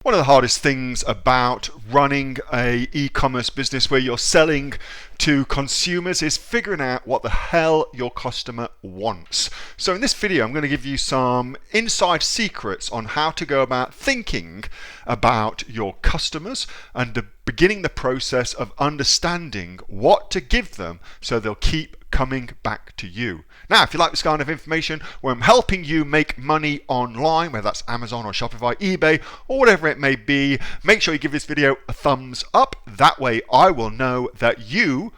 One of the hardest things about running a e-commerce business where you're selling to consumers is figuring out what the hell your customer wants. So in this video, I'm going to give you some inside secrets on how to go about thinking about your customers and beginning the process of understanding what to give them so they'll keep coming back to you. Now, if you like this kind of information where I'm helping you make money online, whether that's Amazon or Shopify, eBay, or whatever it may be, make sure you give this video a thumbs up. That way I will know that you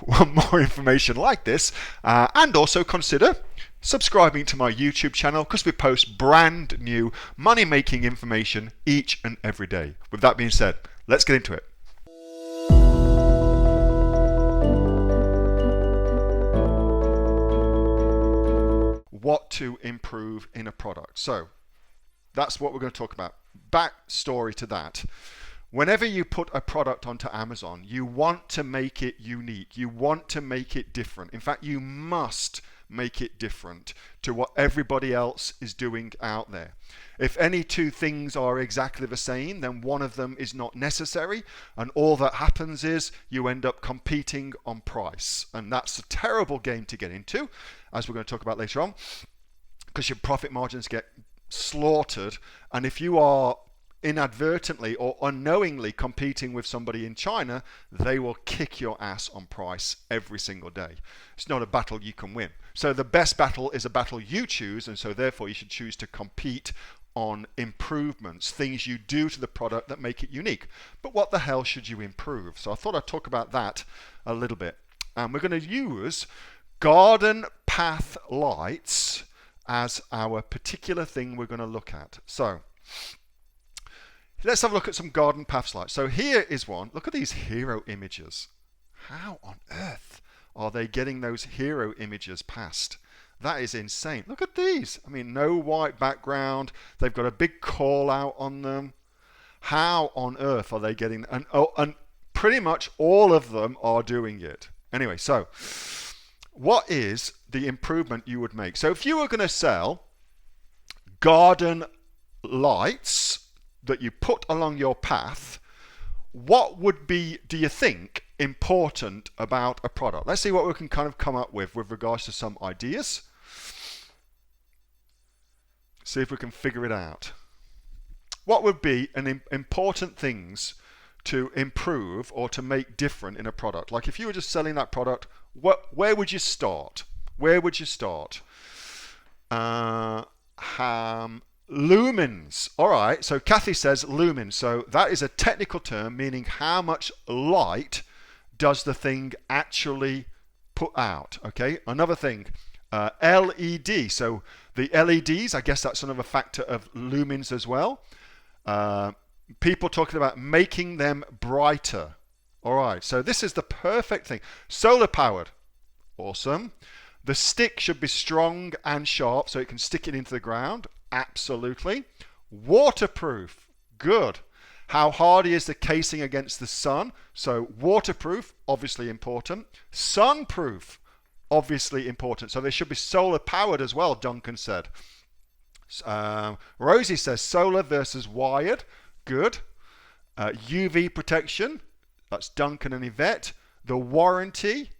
want more information like this, and also consider subscribing to my YouTube channel because we post brand new money-making information each and every day. With that being said, let's get into it. What to improve in a product. So that's what we're going to talk about. Backstory to that. Whenever you put a product onto Amazon, you want to make it unique. You want to make it different. In fact, you must make it different to what everybody else is doing out there. If any two things are exactly the same, then one of them is not necessary, and all that happens is you end up competing on price. And that's a terrible game to get into, as we're going to talk about later on, because your profit margins get slaughtered. And if you are inadvertently or unknowingly competing with somebody in China, they will kick your ass on price every single day. It's not a battle you can win. So the best battle is a battle you choose, and so therefore you should choose to compete on improvements, things you do to the product that make it unique. But what the hell should you improve? So I thought I'd talk about that a little bit. And we're going to use garden path lights as our particular thing we're going to look at. So let's have a look at some garden path lights. So here is one. Look at these hero images. How on earth are they getting those hero images past? That is insane. Look at these. I mean, no white background. They've got a big call out on them. How on earth are they getting? And pretty much all of them are doing it. Anyway, so what is the improvement you would make? So if you were going to sell garden lights that you put along your path, what would be, do you think, important about a product? Let's see what we can kind of come up with regards to some ideas. See if we can figure it out. What would be an important things to improve or to make different in a product? Like if you were just selling that product, where would you start? Where would you start? Lumens. All right, so Kathy says lumens. So that is a technical term meaning how much light does the thing actually put out. Okay, another thing, LED. So the LEDs, I guess that's another factor of lumens as well. People talking about making them brighter. All right, so this is the perfect thing. Solar powered. Awesome. The stick should be strong and sharp so it can stick it into the ground. Absolutely. Waterproof. Good. How hardy is the casing against the sun? So waterproof, obviously important. Sunproof, obviously important. So they should be solar powered as well, Duncan said. Rosie says solar versus wired. Good. UV protection. That's Duncan and Yvette. The warranty.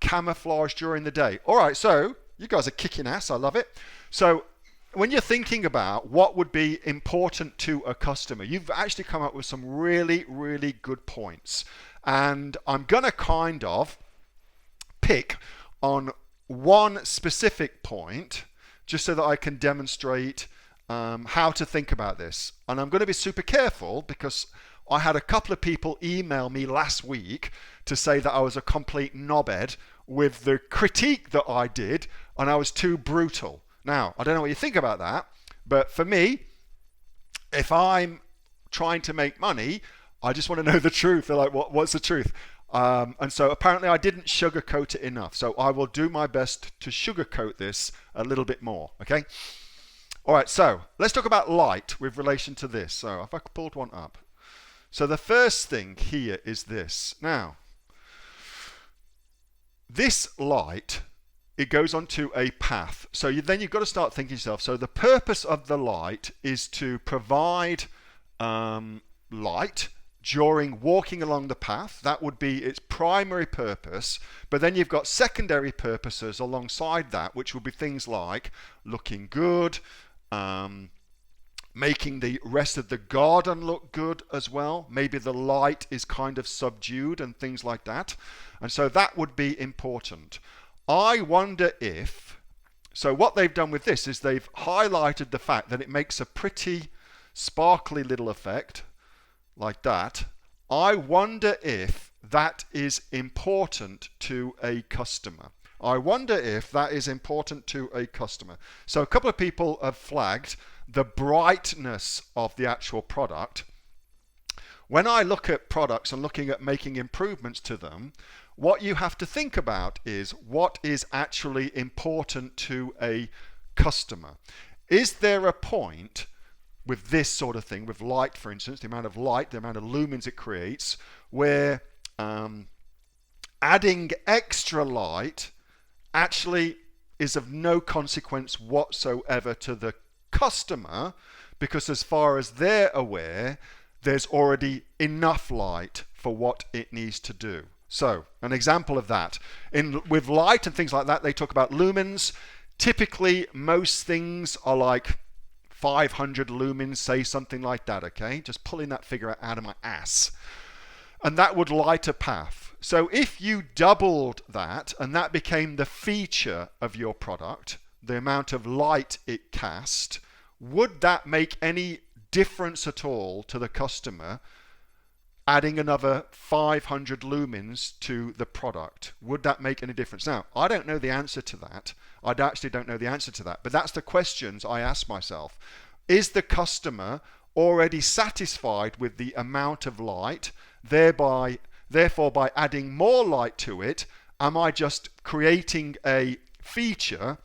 Camouflage during the day. All right, so you guys are kicking ass. I love it. So when you're thinking about what would be important to a customer, you've actually come up with some really, really good points. And I'm going to kind of pick on one specific point just so that I can demonstrate how to think about this. And I'm going to be super careful because I had a couple of people email me last week to say that I was a complete knobhead with the critique that I did and I was too brutal. Now, I don't know what you think about that, but for me, if I'm trying to make money, I just want to know the truth. They're like, what's the truth? And so apparently I didn't sugarcoat it enough. So I will do my best to sugarcoat this a little bit more, okay? All right, so let's talk about light with relation to this. So if I pulled one up. So the first thing here is this. Now, this light it goes on to a path. So then you've got to start thinking to yourself, so the purpose of the light is to provide light during walking along the path. That would be its primary purpose. But then you've got secondary purposes alongside that, which would be things like looking good, making the rest of the garden look good as well. Maybe the light is kind of subdued and things like that. And so that would be important. I wonder if, so what they've done with this is they've highlighted the fact that it makes a pretty sparkly little effect like that. I wonder if that is important to a customer. I wonder if that is important to a customer. So a couple of people have flagged the brightness of the actual product. When I look at products and looking at making improvements to them, what you have to think about is what is actually important to a customer. Is there a point with this sort of thing, with light, for instance, the amount of light, the amount of lumens it creates, where adding extra light actually is of no consequence whatsoever to the customer, because as far as they're aware, there's already enough light for what it needs to do. So, an example of that. With light and things like that, they talk about lumens. Typically, most things are like 500 lumens, say something like that, okay? Just pulling that figure out of my ass. And that would light a path. So if you doubled that, and that became the feature of your product, the amount of light it cast, would that make any difference at all to the customer adding another 500 lumens to the product? Would that make any difference? Now, I don't know the answer to that. I actually don't know the answer to that, but that's the questions I ask myself. Is the customer already satisfied with the amount of light? Therefore, by adding more light to it, am I just creating a feature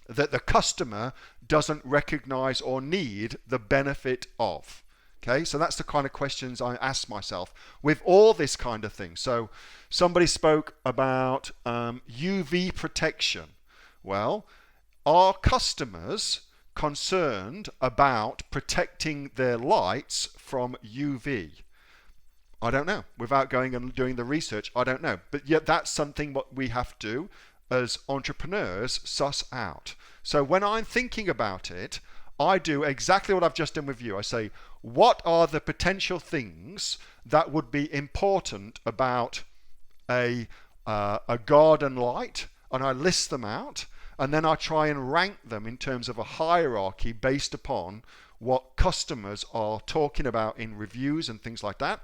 that the customer doesn't recognize or need the benefit of? Okay, so that's the kind of questions I ask myself with all this kind of thing. So somebody spoke about UV protection. Well, are customers concerned about protecting their lights from UV? I don't know. Without going and doing the research, I don't know. But yet that's something what we have to, as entrepreneurs, suss out. So when I'm thinking about it, I do exactly what I've just done with you. I say, what are the potential things that would be important about a garden light? And I list them out, and then I try and rank them in terms of a hierarchy based upon what customers are talking about in reviews and things like that.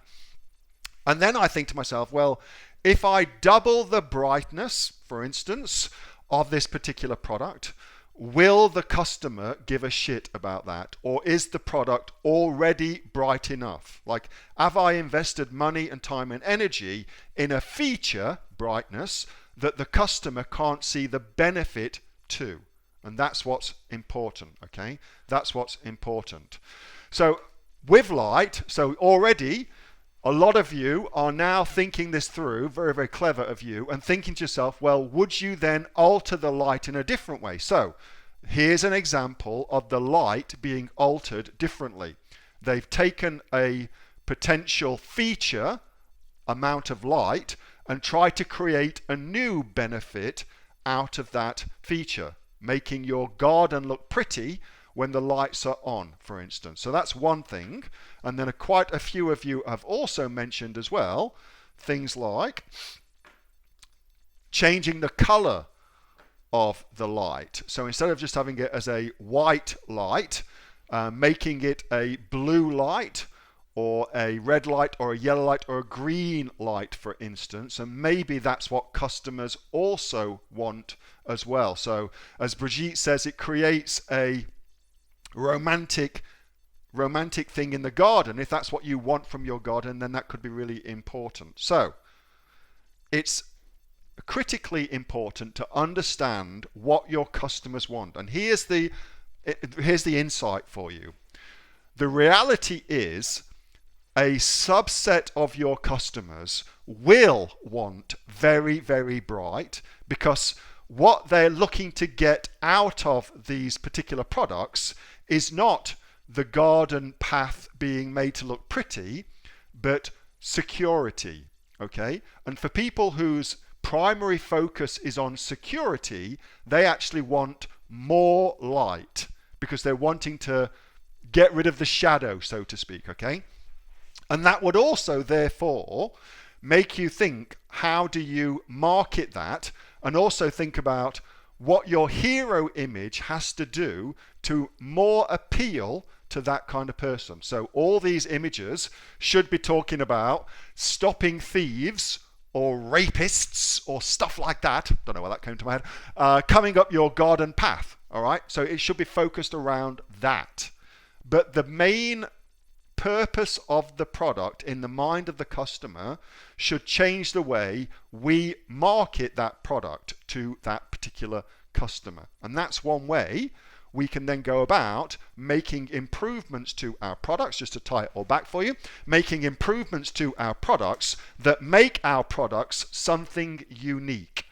And then I think to myself, well, if I double the brightness, for instance, of this particular product, will the customer give a shit about that? Or is the product already bright enough? Like, have I invested money and time and energy in a feature, brightness, that the customer can't see the benefit to? And that's what's important, okay? That's what's important. So with light, so already a lot of you are now thinking this through, very, very clever of you, and thinking to yourself, well, would you then alter the light in a different way? So here's an example of the light being altered differently. They've taken a potential feature, amount of light, and tried to create a new benefit out of that feature, making your garden look pretty when the lights are on, for instance. So that's one thing. And then quite a few of you have also mentioned as well things like changing the color of the light. So instead of just having it as a white light, making it a blue light, or a red light, or a yellow light, or a green light, for instance. And maybe that's what customers also want as well. So as Brigitte says, it creates a romantic thing in the garden. If that's what you want from your garden, then that could be really important. So it's critically important to understand what your customers want. And here's the insight for you. The reality is a subset of your customers will want very, very bright, because what they're looking to get out of these particular products is not the garden path being made to look pretty, but security, okay? And for people whose primary focus is on security, they actually want more light because they're wanting to get rid of the shadow, so to speak, okay? And that would also, therefore, make you think, how do you market that? And also think about what your hero image has to do to more appeal to that kind of person. So all these images should be talking about stopping thieves or rapists or stuff like that. Don't know why that came to my head. Coming up your garden path. All right. So it should be focused around that. But the main purpose of the product in the mind of the customer should change the way we market that product to that particular customer. And that's one way we can then go about making improvements to our products, just to tie it all back for you, making improvements to our products that make our products something unique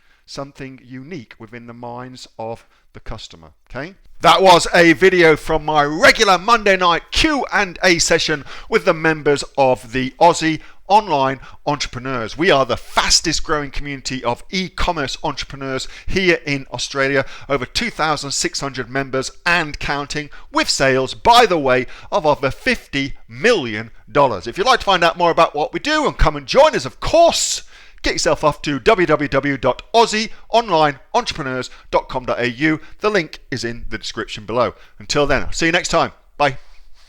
within the minds of the customer, okay? That was a video from my regular Monday night Q&A session with the members of the Aussie Online Entrepreneurs. We are the fastest growing community of e-commerce entrepreneurs here in Australia. Over 2,600 members and counting, with sales, by the way, of over $50 million. If you'd like to find out more about what we do and come and join us, of course, get yourself off to www.aussieonlineentrepreneurs.com.au. The link is in the description below. Until then, I'll see you next time. Bye.